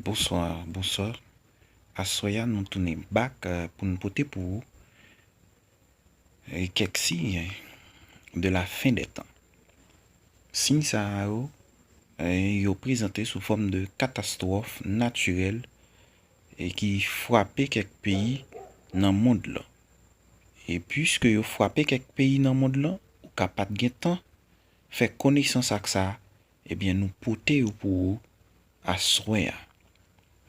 Bonsoir, bonsoir. Assoya nous tournons back pour nous porter pour vous quelques signes de la fin des temps. Signes ça yo présenté sous forme de catastrophe naturelle et qui frappé quelques pays dans le monde là. Et puisque yo frappé quelques pays dans le monde là, ou capable de temps faire connaissance avec ça, eh bien nous porter pour vous assoya.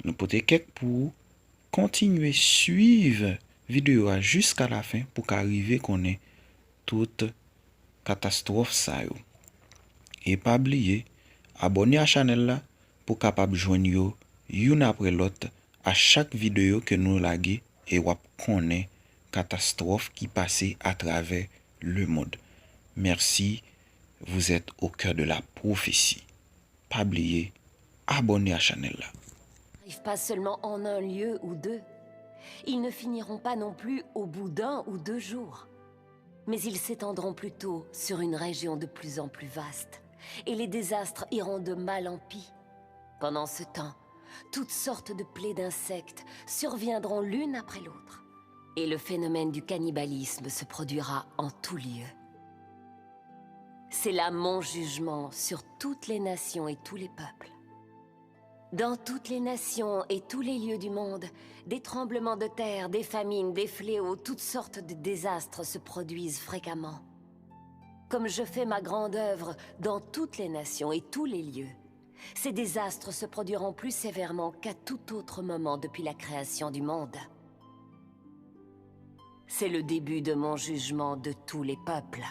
Nous porter quelques pour continuer suivre vidéo jusqu'à la fin pour qu'arriver qu'on ait toute catastrophe ça yo. Et pas oublier abonner à la chaîne là pour capable joindre yo une après l'autre à chaque vidéo que nous laguer et wap connaît catastrophe qui passait à travers le monde. Merci, vous êtes au cœur de la prophétie. Pas oublier abonner à la chaîne là. N'arrivent pas seulement en un lieu ou deux. Ils ne finiront pas non plus au bout d'un ou 2 jours. Mais ils s'étendront plutôt sur une région de plus en plus vaste. Et les désastres iront de mal en pis. Pendant ce temps, toutes sortes de plaies d'insectes surviendront l'une après l'autre. Et le phénomène du cannibalisme se produira en tout lieu. C'est là mon jugement sur toutes les nations et tous les peuples. Dans toutes les nations et tous les lieux du monde, des tremblements de terre, des famines, des fléaux, toutes sortes de désastres se produisent fréquemment. Comme je fais ma grande œuvre dans toutes les nations et tous les lieux, ces désastres se produiront plus sévèrement qu'à tout autre moment depuis la création du monde. C'est le début de mon jugement de tous les peuples.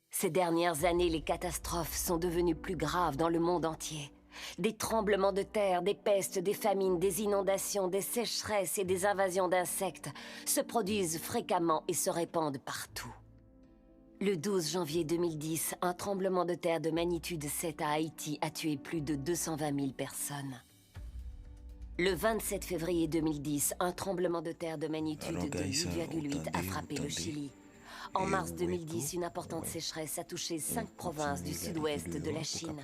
Ces dernières années, les catastrophes sont devenues plus graves dans le monde entier. Des tremblements de terre, des pestes, des famines, des inondations, des sécheresses et des invasions d'insectes se produisent fréquemment et se répandent partout. Le 12 janvier 2010, un tremblement de terre de magnitude 7 à Haïti a tué plus de 220 000 personnes. Le 27 février 2010, un tremblement de terre de magnitude de 8,8 a frappé le Chili. En mars 2010, une importante sécheresse a touché 5 provinces du sud-ouest de la Chine.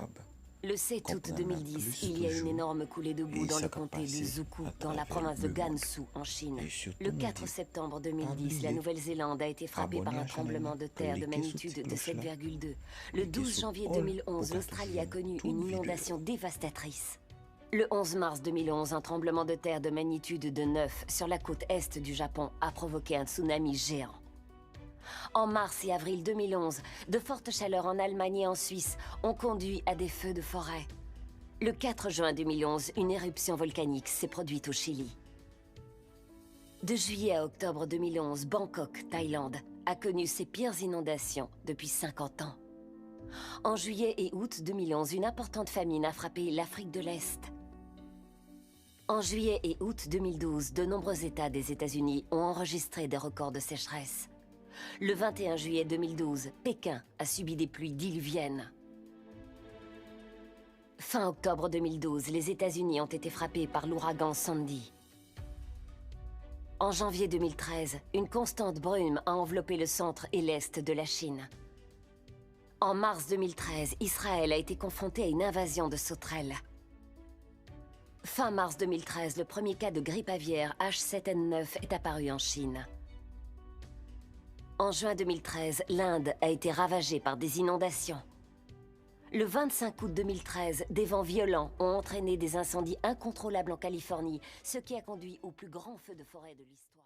Le 7 août 2010, il y a une énorme coulée de boue dans le comté de Zuku, dans la province de Gansu, en Chine. Le 4 septembre 2010, la Nouvelle-Zélande a été frappée par un tremblement de terre de magnitude de 7,2. Le 12 janvier 2011, l'Australie a connu une inondation dévastatrice. Le 11 mars 2011, un tremblement de terre de magnitude de 9 sur la côte est du Japon a provoqué un tsunami géant. En mars et avril 2011, de fortes chaleurs en Allemagne et en Suisse ont conduit à des feux de forêt. Le 4 juin 2011, une éruption volcanique s'est produite au Chili. De juillet à octobre 2011, Bangkok, Thaïlande, a connu ses pires inondations depuis 50 ans. En juillet et août 2011, une importante famine a frappé l'Afrique de l'Est. En juillet et août 2012, de nombreux États des États-Unis ont enregistré des records de sécheresse. Le 21 juillet 2012, Pékin a subi des pluies diluviennes. Fin octobre 2012, les États-Unis ont été frappés par l'ouragan Sandy. En janvier 2013, une constante brume a enveloppé le centre et l'est de la Chine. En mars 2013, Israël a été confronté à une invasion de sauterelles. Fin mars 2013, le premier cas de grippe aviaire H7N9 est apparu en Chine. En juin 2013, l'Inde a été ravagée par des inondations. Le 25 août 2013, des vents violents ont entraîné des incendies incontrôlables en Californie, ce qui a conduit au plus grand feu de forêt de l'histoire.